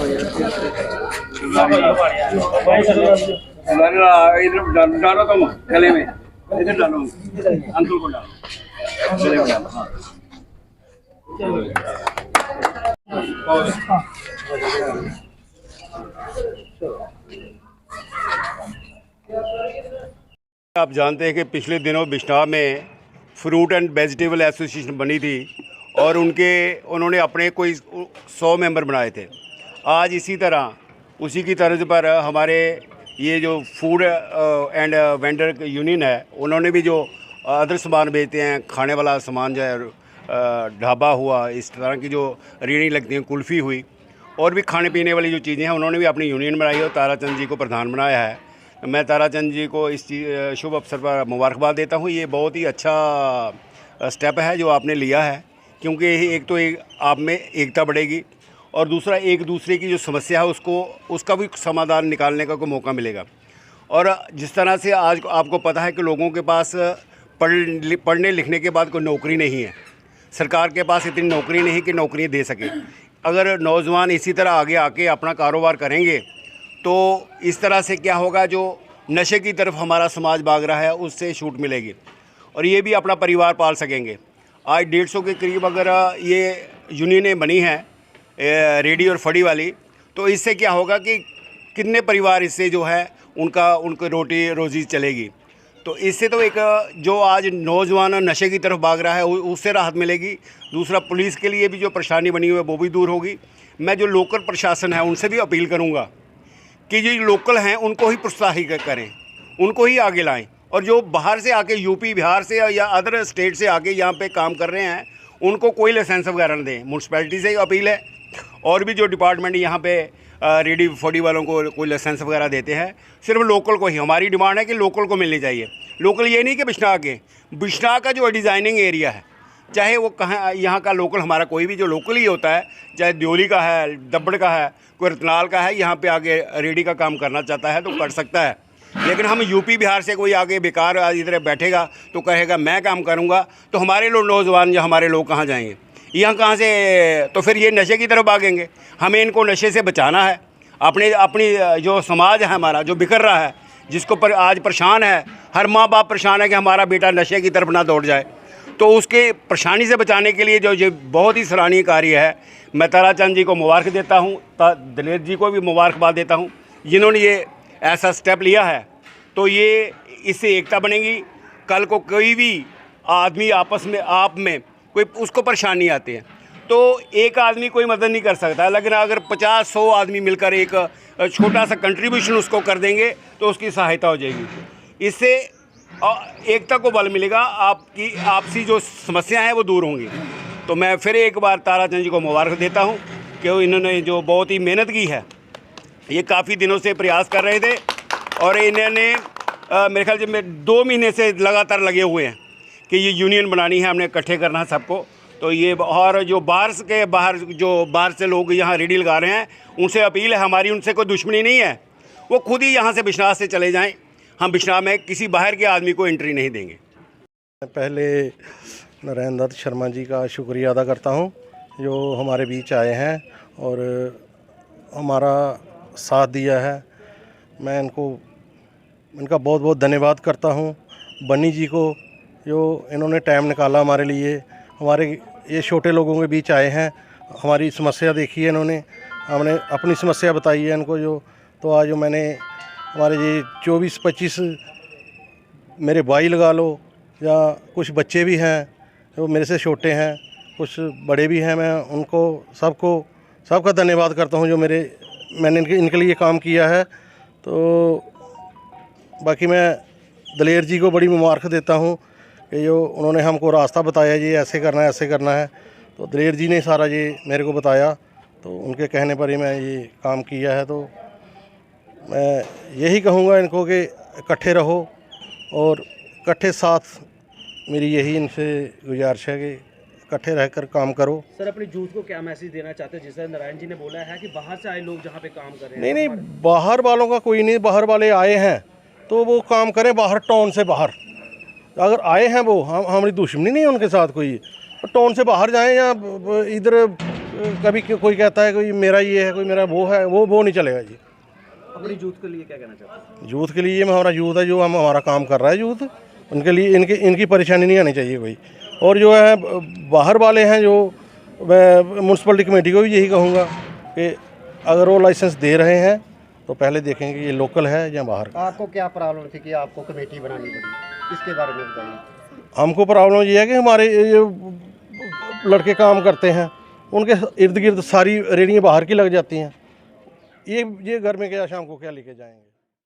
इधर डालो तुम गले में, इधर डालो, अंकल को डालो, गले में डालो। हाँ आप जानते हैं कि पिछले दिनों बिश्नाह में फ्रूट एंड वेजिटेबल एसोसिएशन बनी थी और उन्होंने अपने कोई 100 मेंबर बनाए थे। आज इसी तरह उसी की तर्ज पर हमारे ये जो फूड एंड वेंडर यूनियन है, उन्होंने भी जो अदर सामान बेचते हैं, खाने वाला सामान जो है, ढाबा हुआ, इस तरह की जो रेहड़ी लगती हैं, कुल्फ़ी हुई और भी खाने पीने वाली जो चीज़ें हैं, उन्होंने भी अपनी यूनियन बनाई और ताराचंद जी को प्रधान बनाया है। मैं ताराचंद जी को इस शुभ अवसर पर मुबारकबाद देता हूँ। ये बहुत ही अच्छा स्टेप है जो आपने लिया है, क्योंकि एक तो आप में एकता बढ़ेगी और दूसरा एक दूसरे की जो समस्या है उसका भी समाधान निकालने का कोई मौका मिलेगा। और जिस तरह से आज आपको पता है कि लोगों के पास पढ़ने लिखने के बाद कोई नौकरी नहीं है, सरकार के पास इतनी नौकरी नहीं कि नौकरी दे सके। अगर नौजवान इसी तरह आगे आके अपना कारोबार करेंगे तो इस तरह से क्या होगा, जो नशे की तरफ हमारा समाज भाग रहा है उससे छूट मिलेगी और ये भी अपना परिवार पाल सकेंगे। आज 150 के करीब अगर ये यूनियनें बनी हैं रेडी और फड़ी वाली, तो इससे क्या होगा कि कितने परिवार इससे जो है उनकी रोटी रोज़ी चलेगी। तो इससे तो एक जो आज नौजवान नशे की तरफ भाग रहा है उससे राहत मिलेगी। दूसरा, पुलिस के लिए भी जो परेशानी बनी हुई है वो भी दूर होगी। मैं जो लोकल प्रशासन है उनसे भी अपील करूँगा कि जो लोकल हैं उनको ही प्रोत्साहित करें, उनको ही आगे लाएं और जो बाहर से आके यूपी बिहार से या अदर स्टेट से आके यहाँ पे काम कर रहे हैं उनको कोई लाइसेंस वगैरह न दें। म्यूनसिपैलिटी से ही अपील है और भी जो डिपार्टमेंट यहाँ पे रेडी फॉडी वालों को कोई लाइसेंस वगैरह देते हैं, सिर्फ लोकल को ही। हमारी डिमांड है कि लोकल को मिलनी चाहिए। लोकल ये नहीं कि बिश्नाह का जो डिज़ाइनिंग एरिया है, चाहे वो कहाँ यहाँ का लोकल हमारा कोई भी जो लोकल ही होता है, चाहे द्योली का है, दब्बड़ का है, कोई रतनाल का है, यहाँ पे आगे रेडी का काम करना चाहता है तो कर सकता है। लेकिन हम यूपी बिहार से कोई आगे बेकार इधर बैठेगा तो कहेगा मैं काम करूँगा, तो हमारे लोग नौजवान या हमारे लोग कहाँ जाएंगे, यहाँ कहाँ से? तो फिर ये नशे की तरफ भागेंगे। हमें इनको नशे से बचाना है। अपनी जो समाज है हमारा जो बिखर रहा है, जिसको पर आज परेशान है, हर माँ बाप परेशान है कि हमारा बेटा नशे की तरफ ना दौड़ जाए, तो उसके परेशानी से बचाने के लिए जो ये बहुत ही सराहनीय कार्य है, मैं ताराचंद जी को मुबारक देता हूँ, दलेर जी को भी मुबारकबाद देता हूँ जिन्होंने ये ऐसा स्टेप लिया है। तो ये इससे एकता बनेगी। कल को कोई भी आदमी आपस में आप में कोई उसको परेशानी आती है तो एक आदमी कोई मदद नहीं कर सकता, लेकिन अगर 50-100 आदमी मिलकर एक छोटा सा कंट्रीब्यूशन उसको कर देंगे तो उसकी सहायता हो जाएगी। इससे एकता को बल मिलेगा, आपकी आपसी जो समस्या है वो दूर होंगी। तो मैं फिर एक बार ताराचंद जी को मुबारक देता हूँ कि इन्होंने जो बहुत ही मेहनत की है, ये काफ़ी दिनों से प्रयास कर रहे थे और इन्होंने मेरे ख्याल से 2 महीने से लगातार लगे हुए हैं कि ये यूनियन बनानी है, हमने इकट्ठे करना है सबको। तो ये और जो बाहर से लोग यहाँ रेडी लगा रहे हैं उनसे अपील है हमारी, उनसे कोई दुश्मनी नहीं है, वो खुद ही यहाँ से बिश्नाह से चले जाएं। हम बिश्नाह में किसी बाहर के आदमी को एंट्री नहीं देंगे। पहले नरेंद्र दत्त शर्मा जी का शुक्रिया अदा करता हूँ जो हमारे बीच आए हैं और हमारा साथ दिया है। मैं इनका बहुत बहुत धन्यवाद करता हूँ। बनी जी को जो इन्होंने टाइम निकाला हमारे लिए, हमारे ये छोटे लोगों के बीच आए हैं, हमारी समस्या देखी है इन्होंने, हमने अपनी समस्या बताई है इनको तो आज जो मैंने हमारे ये 24-25 मेरे भाई लगा लो या कुछ बच्चे भी हैं जो मेरे से छोटे हैं, कुछ बड़े भी हैं, मैं उनको सबका धन्यवाद करता हूँ जो मैंने इनके लिए काम किया है। तो बाकी मैं दलेर जी को बड़ी मुबारक देता हूँ कि जो उन्होंने हमको रास्ता बताया ये ऐसे करना है, तो दलेर जी ने सारा ये मेरे को बताया, तो उनके कहने पर ही मैं ये काम किया है। तो मैं यही कहूँगा इनको कि इकट्ठे रहो और इकट्ठे साथ, मेरी यही इनसे गुजारिश है कि इकट्ठे रहकर काम करो। सर, अपनी यूथ को क्या मैसेज देना चाहते हैं? जैसे नारायण जी ने बोला है कि बाहर से आए लोग जहाँ पे काम कर रहे हैं। नहीं, बाहर वालों का कोई नहीं, बाहर वाले आए हैं तो वो काम करें बाहर, टाउन से बाहर अगर आए हैं वो, हमारी दुश्मनी नहीं है उनके साथ कोई। टाउन से बाहर जाएं या इधर कभी कोई कहता है कोई मेरा ये है, कोई मेरा वो है, वो नहीं चलेगा जी। अपनी यूथ के लिए क्या कहना चाहते हैं? यूथ के लिए हमारा यूथ है, जो हम हमारा काम कर रहा है यूथ, उनके लिए इनकी परेशानी नहीं आनी चाहिए कोई। और जो है बाहर वाले हैं, जो मैं म्यूनसिपलिटी कमेटी को भी यही कहूँगा कि अगर वो लाइसेंस दे रहे हैं तो पहले देखेंगे ये लोकल है या बाहर का। आपको क्या प्रॉब्लम थी कि आपको कमेटी बनानी पड़ी, इसके बारे में बताइए। हमको प्रॉब्लम ये है कि हमारे ये लड़के काम करते हैं, उनके इर्द गिर्द सारी रेहड़ियाँ बाहर की लग जाती हैं। ये घर में क्या शाम को क्या लेके जाएंगे।